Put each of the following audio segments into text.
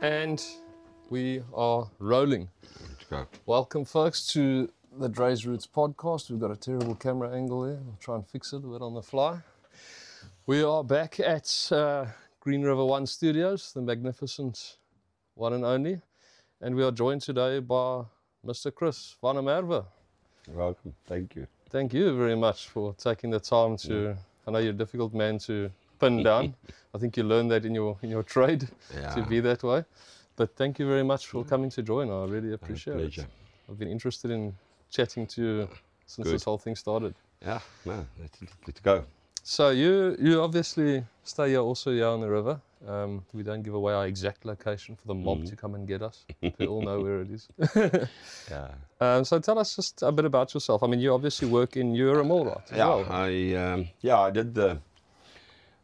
And we are rolling. Let's go. Welcome, folks, to the Dre's Roots podcast. We've got a terrible camera angle there. I'll try and fix it a bit on the fly. We are back at Green River One Studios, the magnificent one and only. And we are joined today by Mr. Chris van der Merwe. Welcome. Thank you. Thank you very much for taking the time to. I know you're a difficult man to pin down. I think you learned that in your trade to be that way. But thank you very much for coming to join. I really appreciate it. I've been interested in chatting to you since this whole thing started. Yeah, no, let's go. So you obviously stay here also here on the river. We don't give away our exact location for the mob to come and get us. We all know where it is. Yeah. So tell us just a bit about yourself. I mean, you obviously work in Euromall, right? As well. I did the.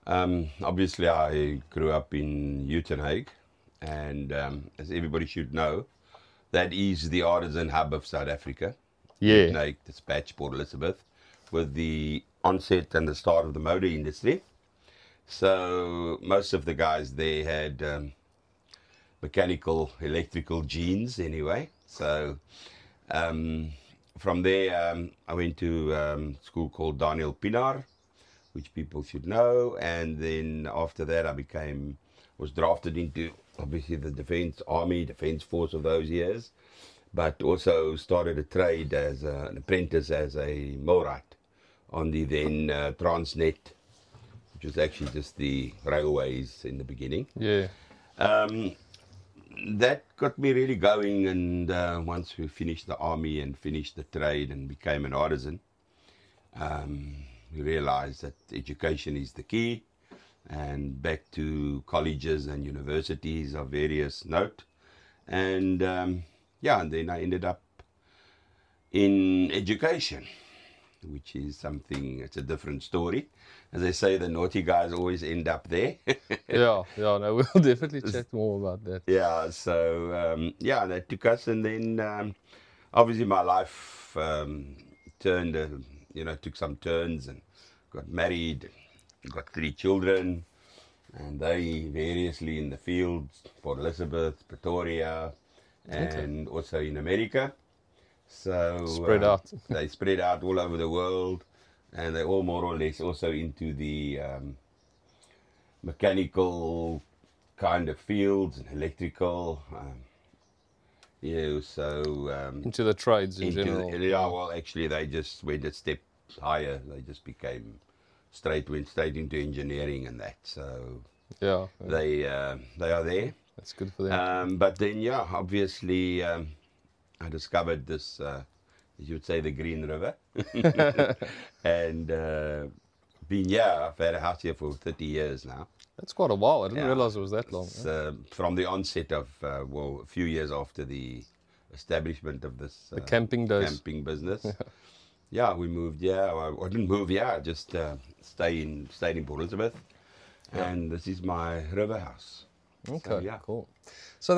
Obviously, I grew up in Uitenhage, and as everybody should know, that is the artisan hub of South Africa. Yeah. Uitenhage, Dispatch, Port Elizabeth, with the onset and the start of the motor industry. So most of the guys there had mechanical, electrical genes anyway. So from there, I went to a school called Daniel Pienaar, which people should know. And then after that, I was drafted into, obviously, the Defence Army, Defence Force of those years, but also started a trade as an apprentice as a millwright on the then Transnet, which was actually just the railways in the beginning. Yeah. That got me really going, and once we finished the army and finished the trade and became an artisan, we realized that education is the key, and back to colleges and universities of various note. And and then I ended up in education, which is something, it's a different story. As I say, the naughty guys always end up there. No, we'll definitely chat more about that. Yeah, so, that took us, and then obviously my life turned, took some turns, and got married, got 3 children, and they variously in the fields, Port Elizabeth, Pretoria, and also in America. So Spread out. They spread out all over the world, and they're all more or less also into the mechanical kind of fields and electrical. Into the trades in general. Yeah, well, actually, they just went a step higher. They just went straight into engineering and that. So yeah. they are there. That's good for them. But then, obviously, I discovered this, as you would say, the Green River. And I've had a house here for 30 years now. That's quite a while. I didn't realize it was that long. From the onset of, a few years after the establishment of this the camping days. Camping business. Yeah, we moved here. I didn't move here. I just stayed in Port Elizabeth. Yeah. And this is my river house. Okay, so, cool. So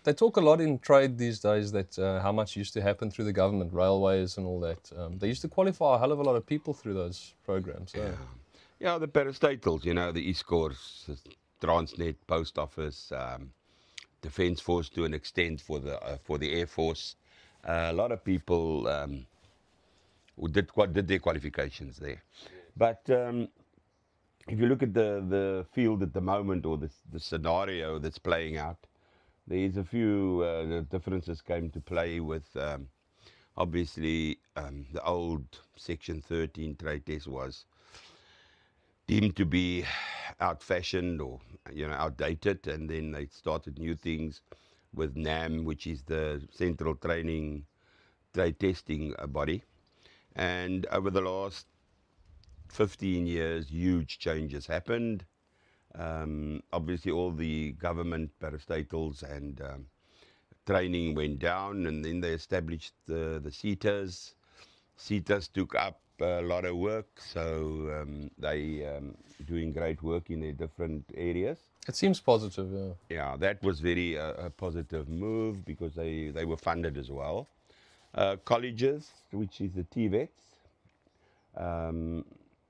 they talk a lot in trade these days that how much used to happen through the government, railways and all that. They used to qualify a hell of a lot of people through those programs. Yeah, the parastatals, the East Course, Transnet, Post Office, Defence Force to an extent for the Air Force. A lot of people who did their qualifications there. But if you look at the field at the moment, or the scenario that's playing out, there's a few differences came to play with, obviously, the old Section 13 trade test was deemed to be out-fashioned or, outdated, and then they started new things with NAM, which is the Central Trade Testing Body. And over the last 15 years, huge changes happened. Obviously, all the government parastatals and training went down, and then they established the CETAs. CETAs took up a lot of work, so they doing great work in their different areas. It seems positive, yeah. Yeah, that was very a positive move because they were funded as well. Colleges, which is the TVETs,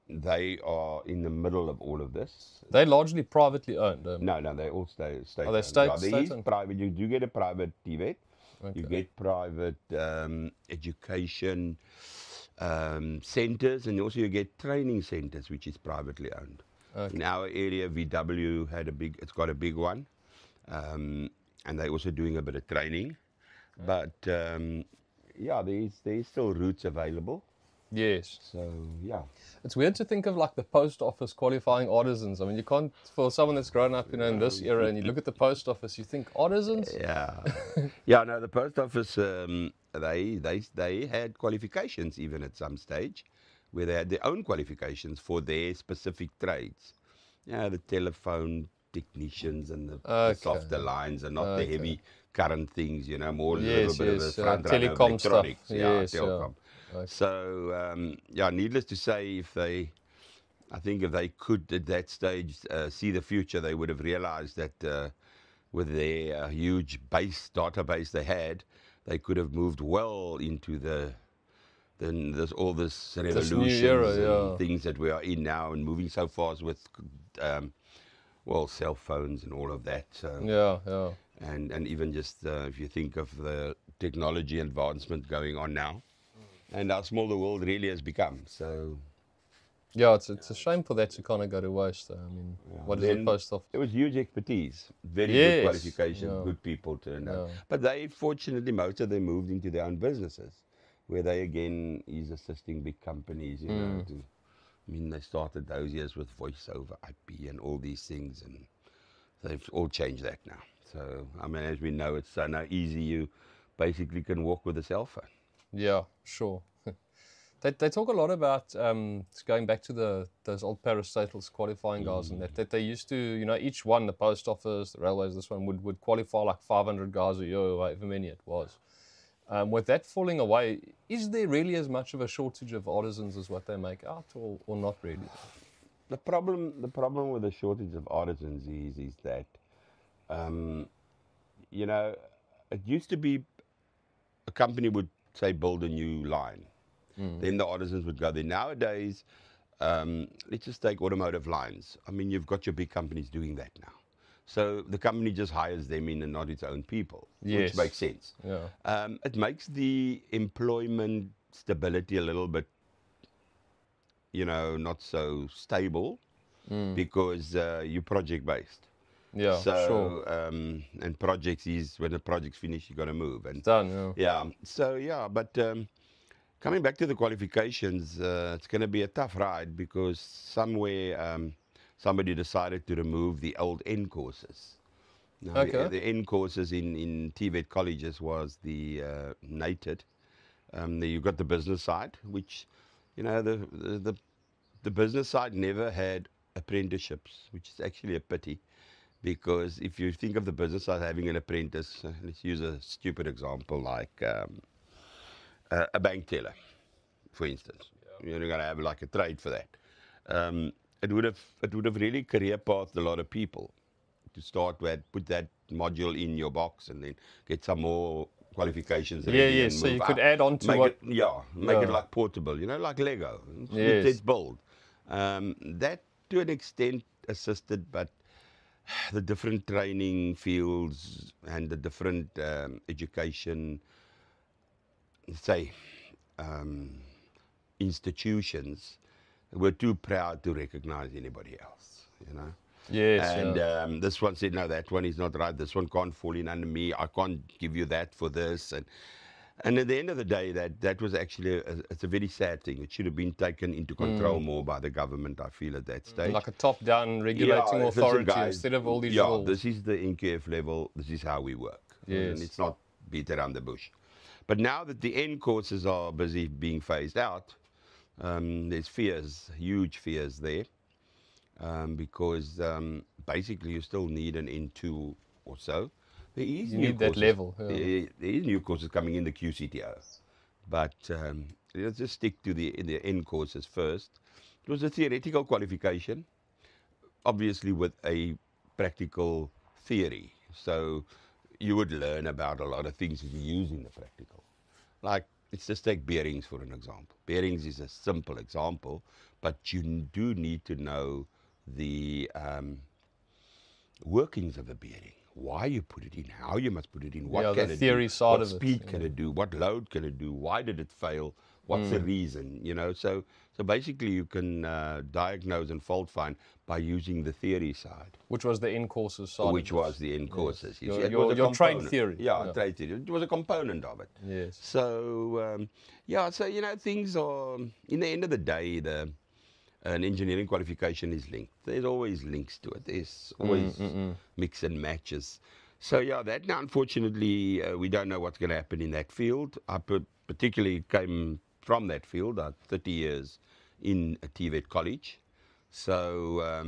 they are in the middle of all of this. They're largely privately owned. No, they all state. Are they owned. There is state-owned? private. You do get a private TVET. You Okay. get private education centers, and also you get training centers, which is privately owned. Okay. In our area, VW it's got a big one, and they're also doing a bit of training. But yeah, there's still routes available. Yes. So yeah. It's weird to think of like the post office qualifying artisans. I mean, you can't, for someone that's grown up, in this era, and you look at the post office, you think artisans? Yeah, yeah. No, the post office they had qualifications even at some stage, where they had their own qualifications for their specific trades. Yeah, the telephone technicians and the softer lines, and not the heavy current things. More a little bit of the front runner of telecom stuff. electronics. Yes, telecom. Okay. So yeah, needless to say, I think if they could at that stage see the future, they would have realized that with their huge database they had, they could have moved well into all this revolutions new era, and things that we are in now, and moving so fast with cell phones and all of that. So Yeah. and even just if you think of the technology advancement going on now, and how small the world really has become. So Yeah, it's a shame for that to kind of go to waste. I mean, what is the post office? It was huge expertise, very Yes, good qualification, yeah. good people turned out. Yeah. But they, fortunately, most of them moved into their own businesses, where they again is assisting big companies. They started those years with voice over IP and all these things, and they've all changed that now. So I mean, as we know, it's so now easy. You basically can walk with a cell phone. Yeah, sure. They talk a lot about going back to those old parastatals qualifying guys, and that they used to, each one, the post office, the railways, this one would qualify like 500 guys a year, or however many it was. With that falling away, is there really as much of a shortage of artisans as what they make out, or not really? The problem with the shortage of artisans is that, it used to be a company would say build a new line. Then the artisans would go there. Nowadays, let's just take automotive lines. I mean, you've got your big companies doing that now. So the company just hires them in and not its own people, Yes. which makes sense. Yeah. It makes the employment stability a little bit, not so stable, because you're project-based. Yeah, sure. And projects is, when the project's finished, you got to move. And Done, yeah. But coming back to the qualifications, it's going to be a tough ride, because somewhere somebody decided to remove the old N courses. Now, Okay. the N courses in TVET colleges was the NATED. You've got the business side, which, the business side never had apprenticeships, which is actually a pity. Because if you think of the business side having an apprentice, let's use a stupid example like a bank teller, for instance. You're going to have like a trade for that. It would have really career pathed a lot of people to start with, put that module in your box, and then get some more qualifications. Yeah. And So move you could up. add on to make what. make it like portable, like Lego. Yes. It's bold. That to an extent assisted, but the different training fields and the different education, say, institutions were too proud to recognize anybody else, Yes. And this one said, no, that one is not right. This one can't fall in under me. I can't give you that for this. And at the end of the day, that was actually, it's a very sad thing. It should have been taken into control more by the government, I feel, at that stage. Like a top-down regulating listen, authority guys, instead of all these yeah, rules. this is the NQF level. This is how we work. Yes. And it's not beat around the bush. But now that the N courses are busy being phased out, there's huge fears there, because basically you still need an N2 or so. There is You new need that courses. level, yeah. There is new courses coming in the QCTO, but let's just stick to the N courses first. It was a theoretical qualification, obviously with a practical theory. So you would learn about a lot of things that you use in the practical, like let's just take bearings for an example. Bearings is a simple example, but you do need to know the workings of a bearing. Why you put it in, how you must put it in, what Yeah, can the it theory do, side what of it, speed can it do, what load can it do, why did it fail, what's the reason, you know. So basically you can diagnose and fault find by using the theory side. Which was the in-courses side. Which of it. was the end courses. You see, Your, it was a your trade component. theory. Yeah, trade theory. It was a component of it. Yes. So, yeah, so, you know, things are, in the end of the day, an engineering qualification is linked. There's always links to it. There's always mix and matches. So, yeah, that now, unfortunately, we don't know what's going to happen in that field. I particularly came from that field. I had 30 years in a TVET college. So,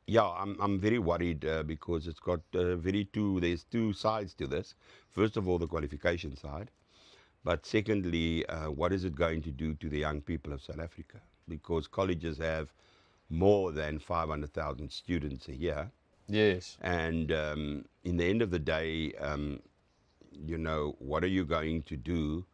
yeah, I'm very worried because it's got there's two sides to this. First of all, the qualification side. But secondly, what is it going to do to the young people of South Africa? Because colleges have more than 500,000 students a year. Yes. And in the end of the day, you know, what are you going to do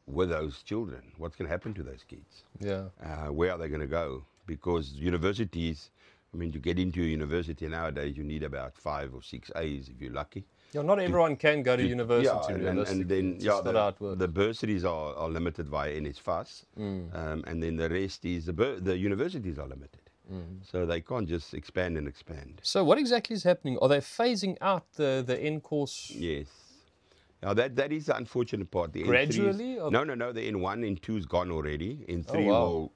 with those children? What's going to happen to those kids? Yeah. Where are they going to go? Because universities, I mean, to get into a university nowadays, you need about 5 or 6 A's if you're lucky. Yeah, not everyone can go to university. Yeah, and then the bursaries are limited via NSFAS, and then the rest is the universities are limited, so they can't just expand and expand. So what exactly is happening? Are they phasing out the N-course? Yes. Now that is the unfortunate part. The Gradually? No, the N1, N2 is gone already. N3 will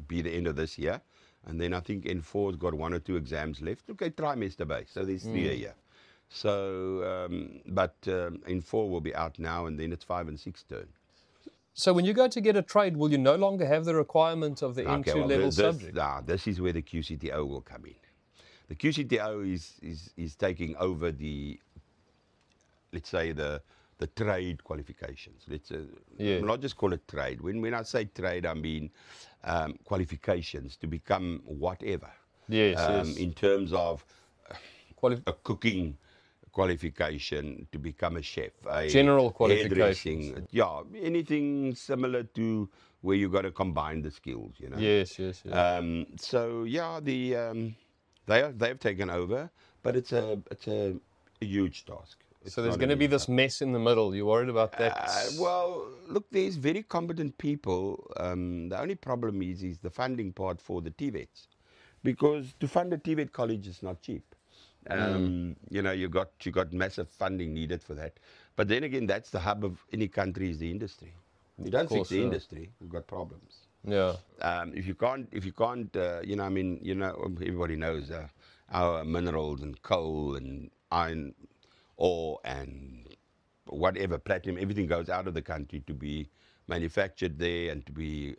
be the end of this year, and then I think N4's got 1 or 2 exams left. Okay, trimester based, so there's 3 a year. So, but N4 will be out now, and then it's 5 and 6 turn. So when you go to get a trade, will you no longer have the requirement of the N2 level subject? This is where the QCTO will come in. The QCTO is taking over the, let's say, the trade qualifications. Let's not just call it trade. When I say trade, I mean qualifications to become whatever. Yes, in terms of a cooking qualification, to become a chef, a general qualification. Yeah, anything similar to where you got to combine the skills, you know. Yes. So yeah, they've taken over, but it's a huge task. So there's going to be this mess in the middle. You worried about that? Well, look, there's very competent people. The only problem is the funding part for the TVETs, because to fund a TVET college is not cheap. You know, you got massive funding needed for that. But then again, that's the hub of any country, is the industry. You don't fix the industry, you've got problems. Yeah. If you can't, you know, I mean, you know, everybody knows our minerals and coal and iron ore and whatever, platinum, everything goes out of the country to be manufactured there and to be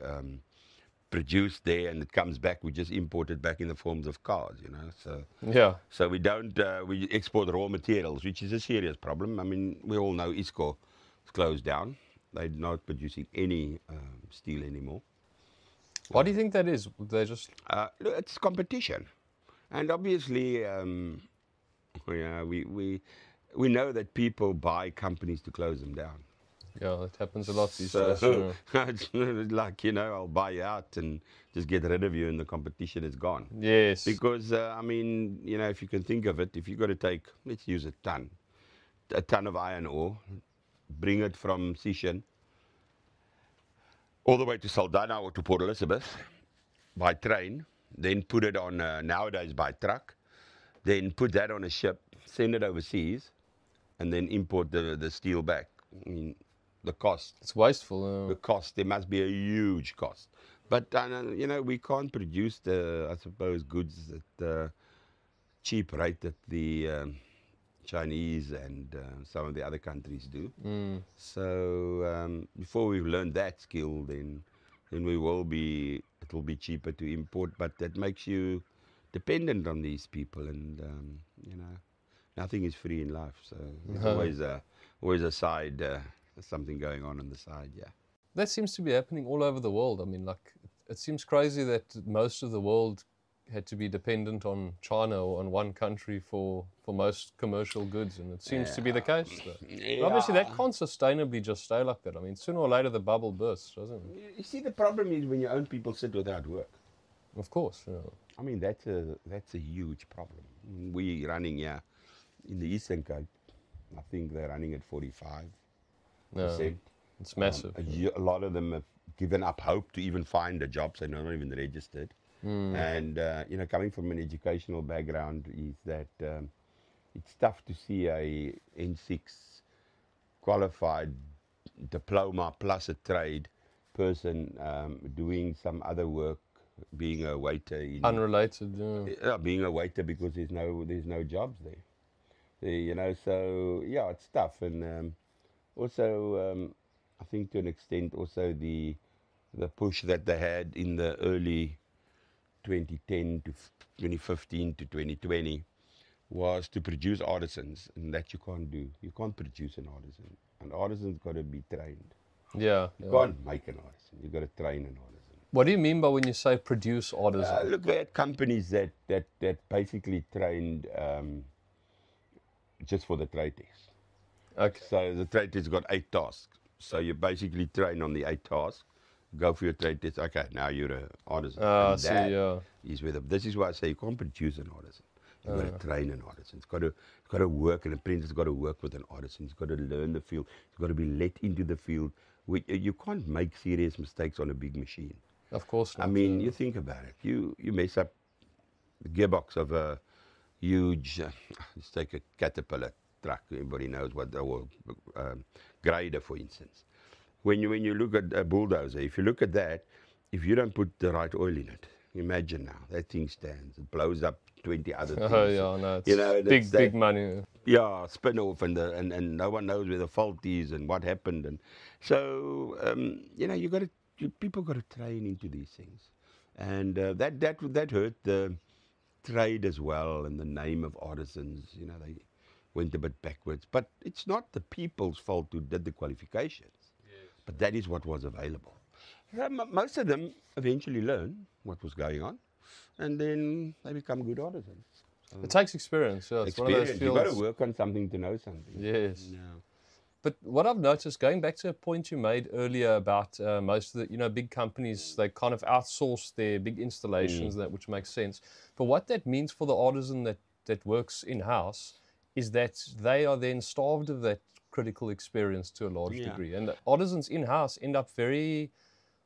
produced there, and it comes back. We just import it back in the forms of cars, you know. So yeah. So we don't we export raw materials, which is a serious problem. I mean, we all know ISCO is closed down. They're not producing any steel anymore. Why do you think that is? They just it's competition, and obviously, yeah, we know that people buy companies to close them down. Yeah, that happens a lot these days. So, it's like, you know, I'll buy you out and just get rid of you, and the competition is gone. Yes. Because, I mean, you know, if you can think of it, if you've got to take, let's use a ton of iron ore, bring it from Sishen all the way to Saldanha or to Port Elizabeth by train, then put it on, nowadays by truck, then put that on a ship, send it overseas, and then import the steel back. I mean, the cost. It's wasteful. The cost, there must be a huge cost. But, you know, we can't produce I suppose, goods at the cheap rate that the Chinese and some of the other countries do. So before we've learned that skill, then it will be cheaper to import. But that makes you dependent on these people, and, you know, nothing is free in life. So there's always a side... something going on the side, yeah. That seems to be happening all over the world. I mean, like, it seems crazy that most of the world had to be dependent on China or on one country for most commercial goods, and it seems to be the case. But obviously, that can't sustainably just stay like that. I mean, sooner or later, the bubble bursts, doesn't it? You see, the problem is when your own people sit without work. Of course. Yeah. I mean, that's a huge problem. We running here in the Eastern Cape. I think they're running at 45%. No, it's massive. A lot of them have given up hope to even find a job, so they're not even registered. And coming from an educational background, is that it's tough to see a N6 qualified diploma plus a trade person doing some other work, being a waiter. Unrelated. Yeah. Being a waiter because there's no jobs there. So yeah, it's tough, and also I think to an extent also the push that they had in the early 2010 to 2015 to 2020 was to produce artisans, and that you can't do. You can't produce an artisan. An artisan's got to be trained. Yeah. You can't make an artisan. You've got to train an artisan. What do you mean by when you say produce artisans? Look at companies that basically trained just for the trade test. Okay. So the trade test got 8 tasks. So you basically train on the 8 tasks, go for your trade test. Okay, now you're an artisan. This is why I say you can't produce an artisan. You've got to train an artisan. It's got to work. An apprentice has got to work with an artisan. He's got to learn the field. He's got to be let into the field. You can't make serious mistakes on a big machine. Of course not. I mean, you think about it. You mess up the gearbox of a huge, let's take a Caterpillar truck. Everybody knows what grader, for instance. When you look at a bulldozer, if you look at that, if you don't put the right oil in it, imagine now, that thing stands. It blows up 20 other things. Oh, yeah, no, it's big money. Yeah, spin off, and no one knows where the fault is and what happened. And so, people got to train into these things. And that hurt the trade as well, and the name of artisans. They went a bit backwards. But it's not the people's fault who did the qualifications. Yes. But that is what was available. Most of them eventually learn what was going on, and then they become good artisans. So it takes experience. Yeah, it's one of those fields. You've got to work on something to know something. Yes. Yeah. But what I've noticed, going back to a point you made earlier about most of the big companies, they kind of outsource their big installations, which makes sense. But what that means for the artisan that works in-house is that they are then starved of that critical experience to a large degree. And the artisans in-house end up very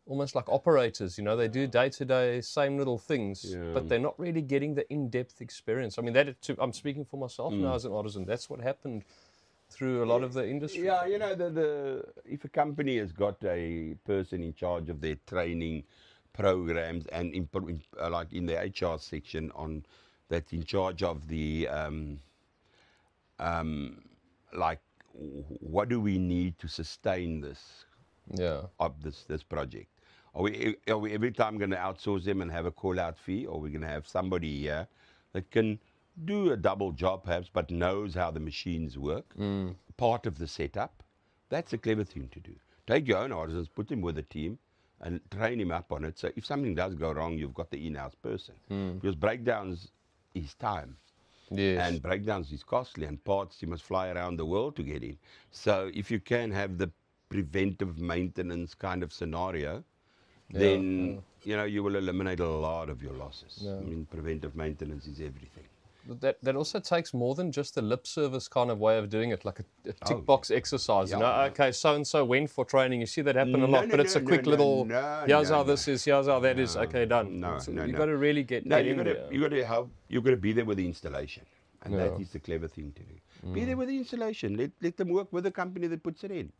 almost like operators. They do day-to-day same little things, but they're not really getting the in-depth experience. I mean, I'm speaking for myself now as an artisan. That's what happened through a lot of the industry. Yeah, if a company has got a person in charge of their training programs, and like in the HR section that's in charge of the like, what do we need to sustain this project? Are we every time going to outsource them and have a call-out fee, or are we going to have somebody here that can do a double job perhaps, but knows how the machines work, part of the setup? That's a clever thing to do. Take your own artisans, put them with a team, and train him up on it. So if something does go wrong, you've got the in-house person. Because breakdowns is time. Yes. And breakdowns is costly, and parts you must fly around the world to get in. So if you can have the preventive maintenance kind of scenario, then you will eliminate a lot of your losses. I mean, preventive maintenance is everything. That also takes more than just the lip service kind of way of doing it, like a tick box exercise. Okay, so-and-so went for training. You see that happen a lot, but it's a quick little, here's how this is, here's how that is. Okay, done. You've got to really get in there. You've got to be there with the installation. And that is the clever thing to do. Be there with the installation. Let them work with the company that puts it in.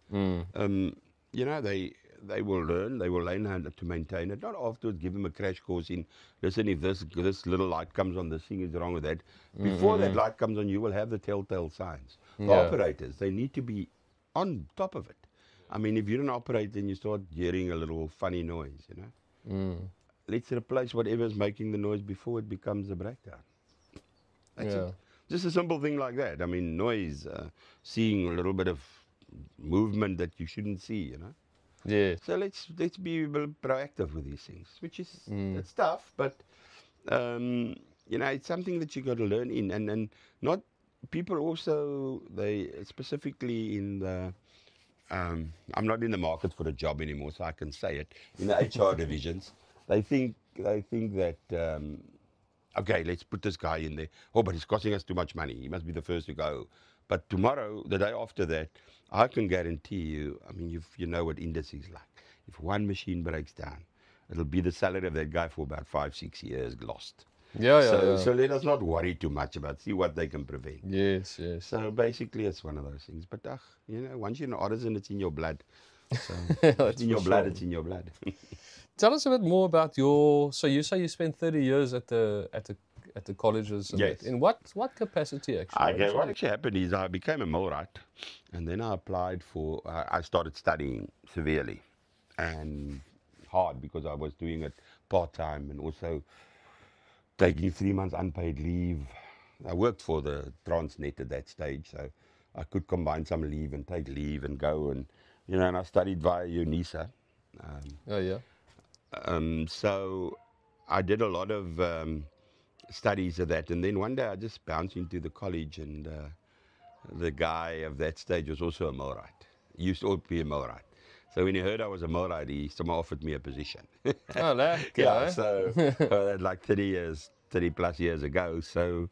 They will learn how to maintain it. Not afterwards give them a crash course in, listen, if this little light comes on, this thing is wrong with that. Before that light comes on, you will have the telltale signs. The operators, they need to be on top of it. I mean, if you don't operate, then you start hearing a little funny noise, Let's replace whatever's making the noise before it becomes a breakdown. That's it. Just a simple thing like that. I mean, noise, seeing a little bit of movement that you shouldn't see, Yeah. So let's be proactive with these things, which is it's tough, but It's something that you got to learn in, and not people also they specifically in the. I'm not in the market for a job anymore, so I can say it. In the HR divisions, they think that okay, let's put this guy in there. Oh, but he's costing us too much money. He must be the first to go. But tomorrow, the day after that, I can guarantee you. I mean, you know what industry is like. If one machine breaks down, it'll be the salary of that guy for about 5, 6 years lost. Yeah, yeah, So, yeah. so let us not worry too much about see what they can prevent. Yes, yes. So basically, it's one of those things. But once you're an artisan, it's in your blood. So That's it's in your for blood. sure. It's in your blood. Tell us a bit more about your. So you say you spent 30 years at the colleges. And Yes. in what capacity actually? Okay, what actually happened is I became a millwright, and then I applied for. I started studying severely, and hard because I was doing it part time and also taking 3 months unpaid leave. I worked for the Transnet at that stage, so I could combine some leave and take leave and go and I studied via UNISA. Oh yeah. So I did a lot of studies of that, and then one day I just bounced into the college, and the guy of that stage was also a millwright. He used to be a millwright. So when he heard I was a millwright, someone offered me a position. Oh, lekker, Yeah, hè? so like 30 plus years ago. So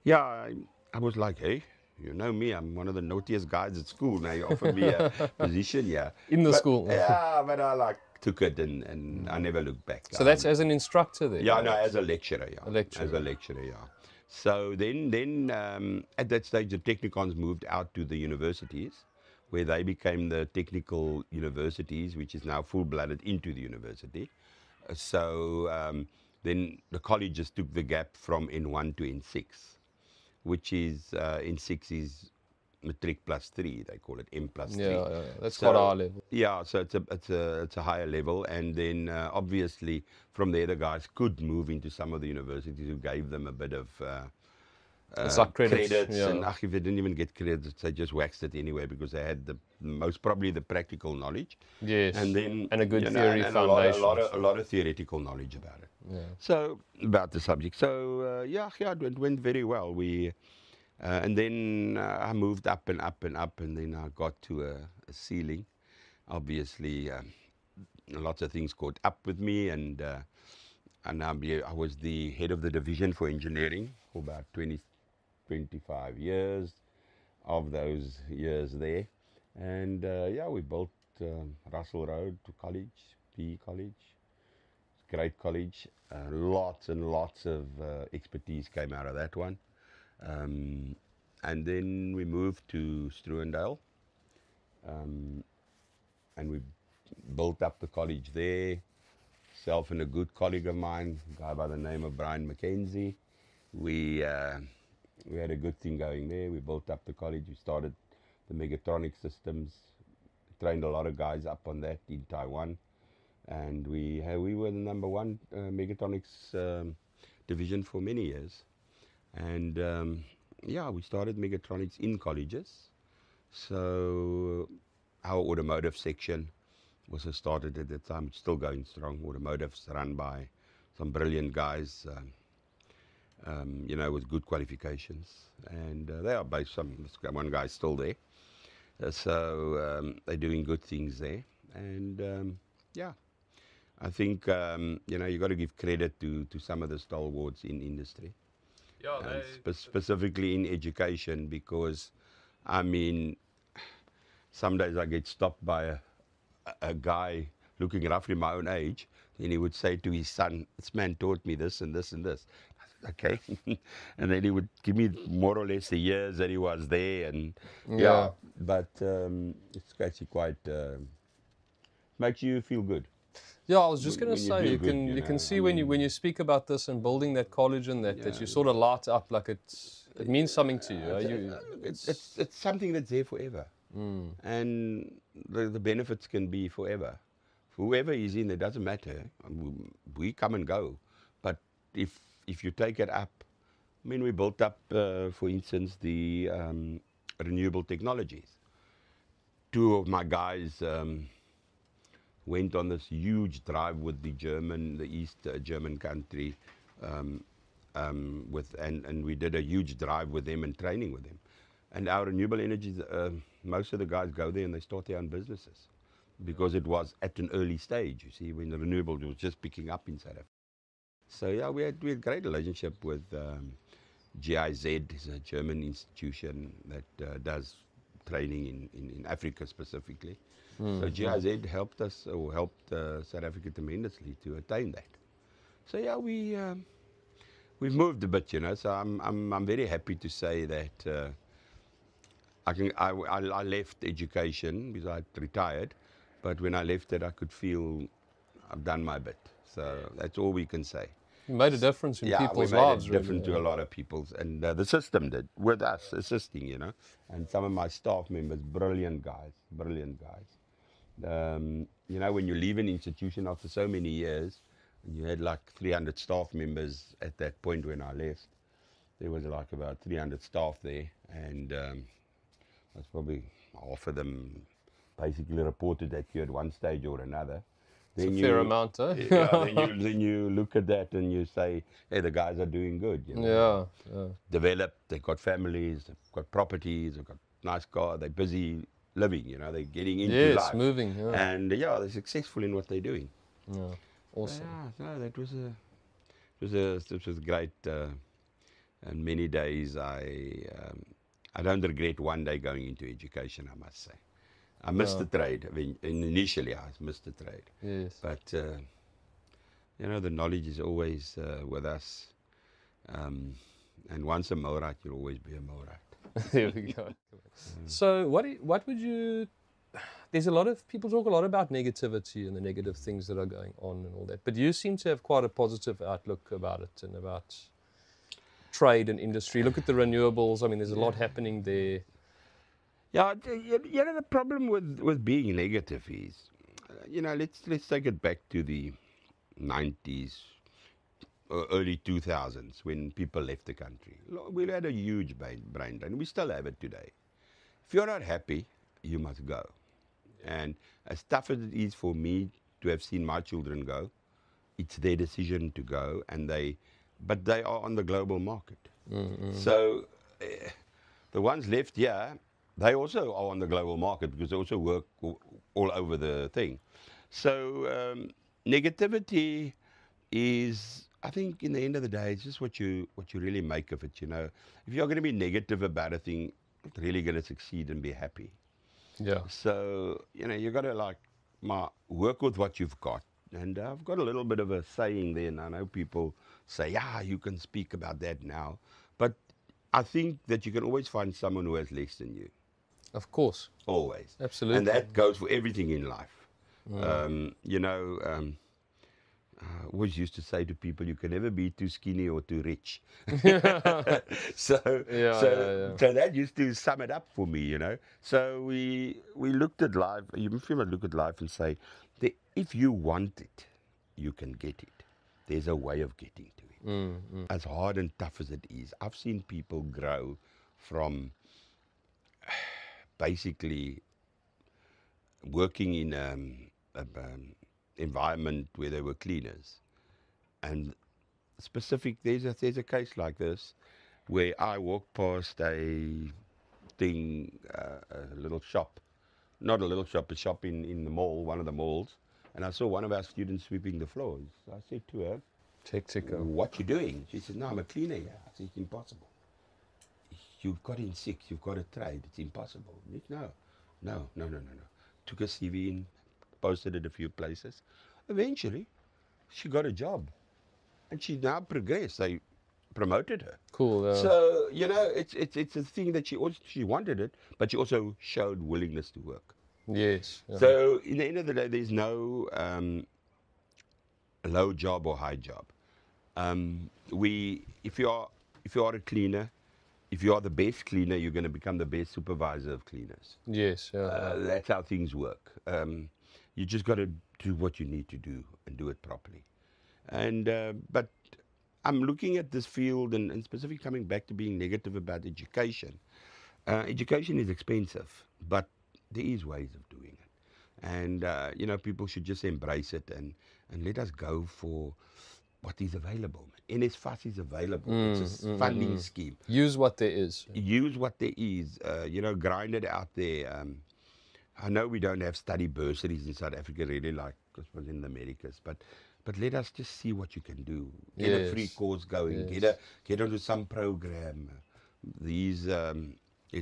yeah, I was like, hey, you know me, I'm one of the naughtiest guys at school. Now you offer me a position, yeah. In the But, school. Yeah, but I took it and I never looked back. So that's as an instructor there. Yeah, no, as a lecturer, yeah. A lecturer. As a lecturer, yeah. So then at that stage, the technicons moved out to the universities, where they became the technical universities, which is now full-blooded into the university. Then the colleges took the gap from N1 to N6, which is N6 is matric plus 3. They call it M plus 3. Yeah, that's quite a high level. Yeah, so it's a higher level, and then obviously from there the guys could move into some of the universities who gave them a bit of It's like credits, yeah. and if they didn't even get credits, they just waxed it anyway because they had the most probably the practical knowledge. Yes. And then And a good theory and foundation. a lot of theoretical knowledge about it. Yeah. So about the subject. So it went very well. We and then I moved up and up and up, and then I got to a ceiling. Obviously, lots of things caught up with me, and I was the head of the division for engineering for about 25 years of those years there. And we built Russell Road to college, PE college. Great college. Lots and lots of expertise came out of that one. And then we moved to Struendale. And we built up the college there. Self and a good colleague of mine, a guy by the name of Brian McKenzie. We had a good thing going there. We built up the college. We started the mechatronic systems, trained a lot of guys up on that in Taiwan. And we were the number one mechatronics division for many years. And we started mechatronics in colleges. So our automotive section was started at that time. It's still going strong. Automotive's run by some brilliant guys, with good qualifications. And they are based, one guy's still there. So they're doing good things there. And I think, you got to give credit to some of the stalwarts in industry. Yeah, Specifically in education, because, I mean, some days I get stopped by a guy looking roughly my own age, and he would say to his son, this man taught me this and this and this. I said, okay. And then he would give me more or less the years that he was there. And but it's actually quite, makes you feel good. Yeah, I was just going to When you say, do you good, can you you know, can see I when you mean- speak about this and building that college and that you sort of light up like it means something to you. It's something that's there forever. And the benefits can be forever. Whoever is in, it doesn't matter. We come and go. But if you take it up, I mean, we built up, for instance, the renewable technologies. Two of my guys went on this huge drive with the East German country, and we did a huge drive with them and training with them. And our renewable energies, most of the guys go there and they start their own businesses because it was at an early stage, you see, when the renewable was just picking up in South Africa. So yeah, we had great relationship with GIZ, is a German institution that does training in Africa specifically. So GIZ helped us, or helped South Africa tremendously to attain that. So yeah, we've moved a bit, you know. So I'm very happy to say that I left education because I retired, but when I left it, I could feel I've done my bit. So that's all we can say. You made a difference in people's we made lives, a difference really. to a lot of people's, and the system did with us assisting, you know. And some of my staff members, brilliant guys, brilliant guys. You know, when you leave an institution after so many years, and you had like 300 staff members at that point when I left, there was like about 300 staff there, and that's probably half of them basically reported that you at one stage or another. It's a fair amount, eh? Yeah, then you look at that and you say, hey, the guys are doing good. You know? Yeah. Developed, they've got families, they've got properties, they've got nice cars, they're busy living, you know, they're getting into life. Moving, yeah. And yeah, they're successful in what they're doing. Yeah, awesome. Yeah, so that was great. And many days I don't regret one day going into education, I must say. I missed the trade. I mean, initially, I missed the trade. Yes. But, you know, the knowledge is always with us. And once a millwright, you'll always be a millwright. There we go. So what would you... There's a lot of... People talk a lot about negativity and the negative things that are going on and all that. But you seem to have quite a positive outlook about it and about trade and industry. Look at the renewables. I mean, there's a lot happening there. Yeah, you know, the problem with being negative is, you know, let's take it back to the 90s, early 2000s, when people left the country. We had a huge brain drain. We still have it today. If you're not happy, you must go. And as tough as it is for me to have seen my children go, it's their decision to go, but they are on the global market. So the ones left here, they also are on the global market because they also work all over the thing. So negativity is, I think, in the end of the day, it's just what you really make of it. You know, if you're going to be negative about a thing, you're not really going to succeed and be happy. Yeah. So you know, you got to work with what you've got. And I've got a little bit of a saying there, and I know people say, yeah, you can speak about that now, but I think that you can always find someone who has less than you. Of course. Always. Absolutely. And that goes for everything in life. You know, I always used to say to people, you can never be too skinny or too rich. So that used to sum it up for me, you know. So we looked at life, you must look at life and say, if you want it, you can get it. There's a way of getting to it. As hard and tough as it is. I've seen people grow from basically working in an environment where they were cleaners, and there's a case like this where I walked past a little shop, not a little shop, a shop in the mall, one of the malls, and I saw one of our students sweeping the floors. I said to her, what you doing? She said, no, I'm a cleaner here. I said, it's impossible. You've got in 6, you've got a trade, it's impossible. No. Took a CV in, posted it a few places. Eventually, she got a job. And she now progressed. They promoted her. Cool. So, you know, it's a thing that she wanted it, but she also showed willingness to work. Yes. Yeah. So, in the end of the day, there's no low job or high job. If you are a cleaner, if you are the best cleaner, you're going to become the best supervisor of cleaners. Yes. Yeah. That's how things work. You just got to do what you need to do and do it properly. And but I'm looking at this field and specifically coming back to being negative about education. Education is expensive, but there is ways of doing it. And, you know, people should just embrace it and let us go for what is available. NSFAS is available. It's a funding scheme. Use what there is. Use what there is. Grind it out there. I know we don't have study bursaries in South Africa really like it was in the Americas, but let us just see what you can do. Get a free course going. Get onto some program. There's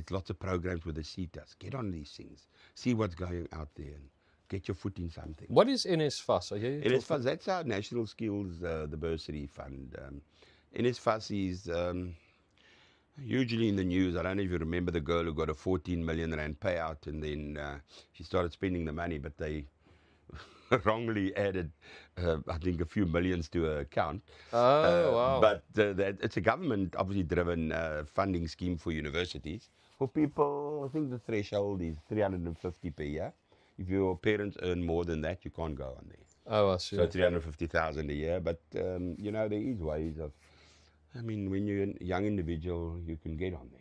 lots of programs with the CETAs. Get on these things. See what's going out there and get your foot in something. What is NSFAS? NSFAS, that's our National Skills, the bursary fund. NSFAS is hugely in the news. I don't know if you remember the girl who got a 14 million rand payout and then she started spending the money, but they wrongly added, I think, a few millions to her account. Oh, wow. But it's a government, obviously, driven funding scheme for universities. For people, I think the threshold is 350 per year. If your parents earn more than that, you can't go on there. Oh, I see. So 350,000 a year. But, there is ways of, when you're a young individual, you can get on there.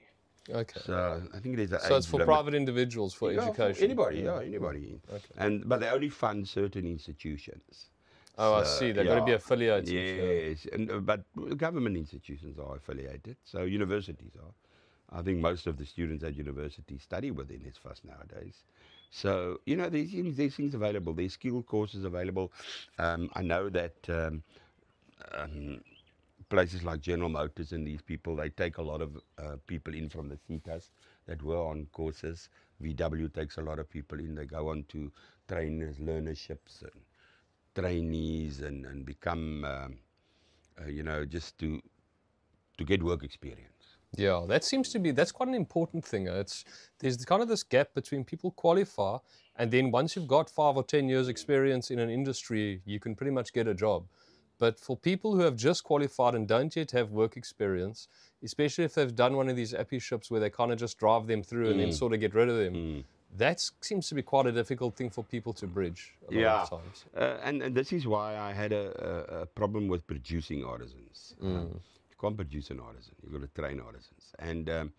Okay. So I think there's So it's for private individuals for education. For anybody, anybody. Okay. But they only fund certain institutions. Oh, I see. They've got to be affiliated. Yes, but government institutions are affiliated, so universities are. I think most of the students at university study with NSFAS nowadays. So, there's things available. There's skill courses available. I know that places like General Motors and these people, they take a lot of people in from the CETAs that were on courses. VW takes a lot of people in. They go on to trainers, learnerships, and trainees, and become, just to get work experience. Yeah, that's quite an important thing. There's kind of this gap between people qualify, and then once you've got 5 or 10 years experience in an industry, you can pretty much get a job. But for people who have just qualified and don't yet have work experience, especially if they've done one of these apprenticeships where they kind of just drive them through and then sort of get rid of them, that seems to be quite a difficult thing for people to bridge a lot of times. And this is why I had a problem with producing artisans. You can't produce an artisan. You've got to train artisans. And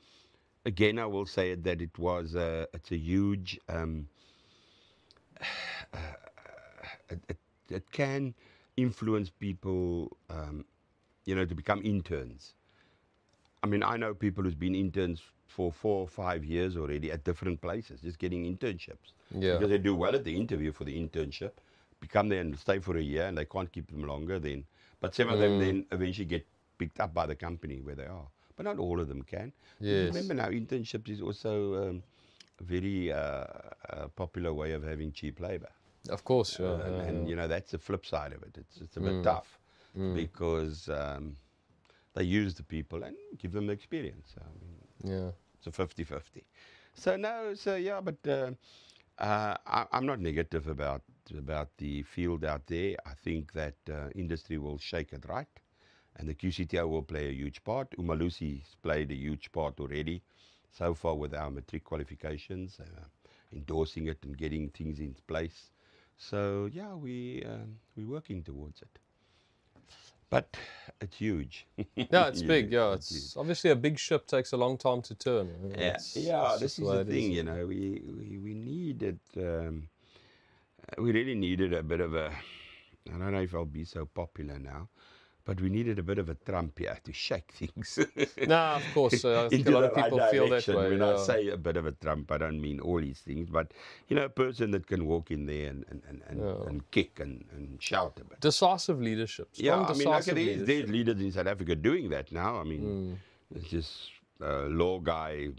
again, I will say that it's a huge, it can influence people, to become interns. I know people who's been interns for 4 or 5 years already at different places, just getting internships. Yeah. Because they do well at the interview for the internship, become there and stay for a year, and they can't keep them longer then. But some of them then eventually get picked up by the company where they are. But not all of them can. Yes. Remember now, internships is also a very popular way of having cheap labor. Of course, and that's the flip side of it. It's a bit tough because they use the people and give them the experience. It's a 50-50. But I'm not negative about the field out there. I think that industry will shake it right, and the QCTO will play a huge part. Umalusi's played a huge part already so far with our matric qualifications, endorsing it and getting things in place. So we're working towards it. But it's huge. Yeah, it's big. Yeah, it's obviously a big ship takes a long time to turn. This is the thing. We needed. We really needed a bit of a. I don't know if I'll be so popular now, but we needed a bit of a Trump here to shake things. No, of course. I think a lot of people feel that way. When I say a bit of a Trump, I don't mean all these things, but a person that can walk in there and kick and shout a bit. Decisive leadership. There's leaders in South Africa doing that now. It's just a law guy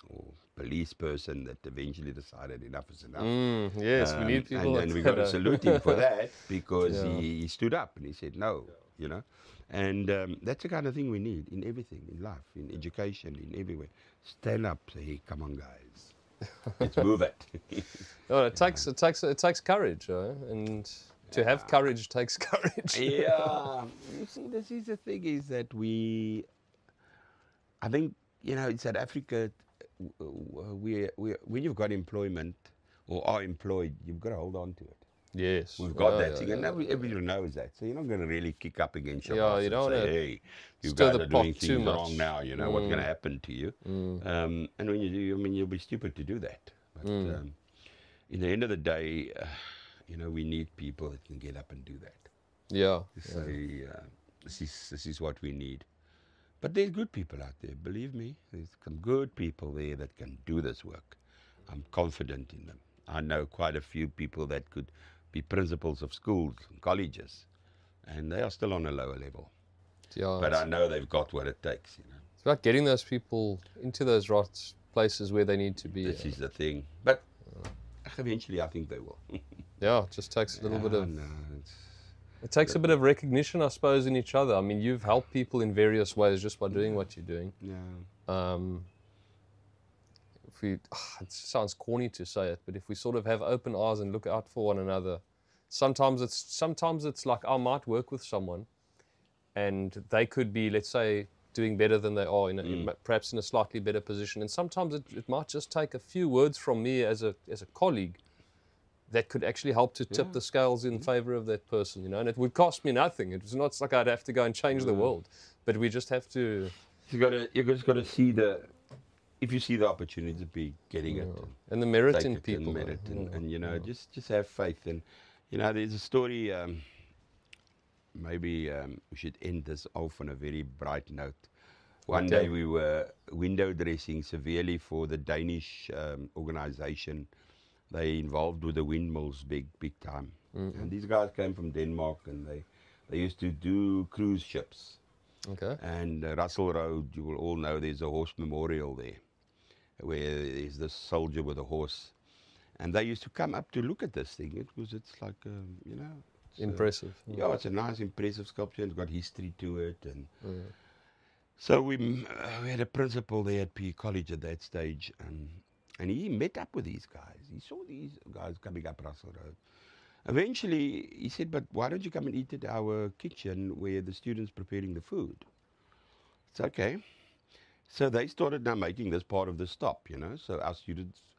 or police person that eventually decided enough is enough. Yes, we need people. And we got to salute him for that because he stood up and he said no. And that's the kind of thing we need in everything, in life, in education, in everywhere. Stand up, say, hey, come on, guys, let's move it. It takes courage, and to have courage takes courage. Yeah, you see, this is the thing is that I think in South Africa, when you've got employment or are employed, you've got to hold on to it. Yes. We've got that thing, and everyone knows that. So you're not going to really kick up against your boss you don't and say, hey, you guys are doing things wrong now, what's going to happen to you? And when you do, you'll be stupid to do that. But in the end of the day, we need people that can get up and do that. Yeah. to say this is what we need. But there's good people out there, believe me. There's some good people there that can do this work. I'm confident in them. I know quite a few people that could be principals of schools and colleges, and they are still on a lower level. Yeah. But I know they've got what it takes, you know. It's about getting those people into those right places where they need to be. This is the thing. But eventually I think they will. Yeah, it just takes a little bit of... No, it's, It takes a bit of recognition, I suppose, in each other. I mean, you've helped people in various ways just by doing what you're doing. yeah. It sounds corny to say it, but if we sort of have open eyes and look out for one another, sometimes it's like I might work with someone, and they could be, let's say, doing better than they are, perhaps in a slightly better position. And sometimes it might just take a few words from me as a colleague that could actually help to tip the scales in favor of that person, you know. And it would cost me nothing. It's not like I'd have to go and change the world, but we just have to. You just got to see if you see the opportunity to be getting it, and the merit take in it people, and merit, and you know, just have faith. And you know, there's a story. Maybe we should end this off on a very bright note. One day we were window dressing severely for the Danish organization. They involved with the windmills big time. And these guys came from Denmark, and they used to do cruise ships. Okay. And Russell Road, you will all know there's a horse memorial there, where there's this soldier with a horse. And they used to come up to look at this thing. It's like, you know. Impressive. Yeah, it's a nice, impressive sculpture. It's got history to it. And so we had a principal there at PE College at that stage, and he met up with these guys. He saw these guys coming up Russell Road. Eventually, he said, but why don't you come and eat at our kitchen where the students preparing the food? It's okay. So they started now making this part of the stop, you know. So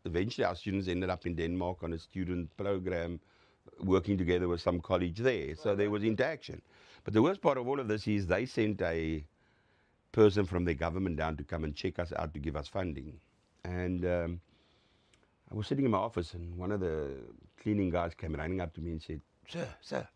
eventually our students ended up in Denmark on a student program, working together with some college there. So there was interaction. But the worst part of all of this is they sent a person from their government down to come and check us out to give us funding. And I was sitting in my office, and one of the cleaning guys came running up to me and said, Sir,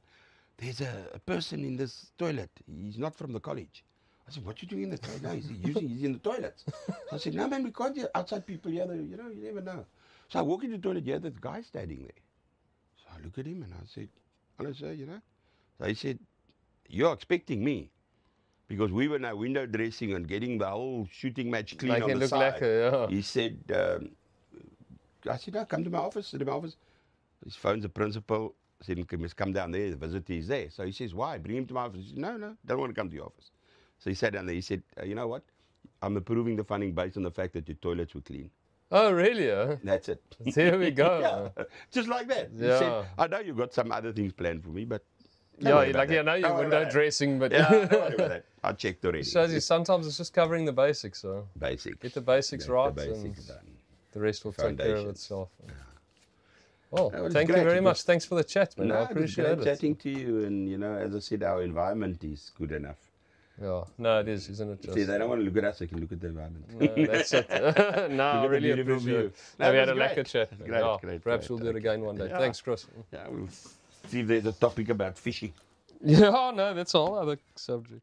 there's a person in this toilet. He's not from the college. I said, what you doing in the toilet? No, he's in the toilets. So I said, no, man, we can't get outside people here. You know, you never know. So I walk into the toilet, the guy's standing there. So I look at him and I said, hello, sir, you know. So he said, you're expecting me. Because we were now window dressing and getting the whole shooting match clean on the side. Yeah. He said, I said, no, come to my office, sit in my office. He phones the principal, said, you must come down there, the visitor is there. So he says, why? Bring him to my office. He said, no, don't want to come to your office. So he sat down there, he said, you know what? I'm approving the funding based on the fact that your toilets were clean. Oh, really? That's it. There we go. Yeah, just like that. Yeah. He said, I know you've got some other things planned for me, but Yeah, like, I know you're window dressing, but yeah, don't worry about that. I checked already. shows you sometimes it's just covering the basics. So Basics. get the basics right, The basics and done. the rest will take care of Foundations. itself. Well, That was thank you great. very It much. was- Thanks for the chat, man. I No, it was appreciate great it. chatting to you, and you know, as I said, our environment is good enough. Yeah, no, it is, isn't it? Just, See, they don't want to look at us; they can look at the environment. no, that's it. No, I Look at the really beautiful appreciate view. it. No, No, we it had a was lekker great. chat. Great, Yeah, great, perhaps great. we'll do it again one day. Yeah. Thanks, Chris. Yeah, we'll see if there's a topic about fishing. Yeah, no, that's all other subject.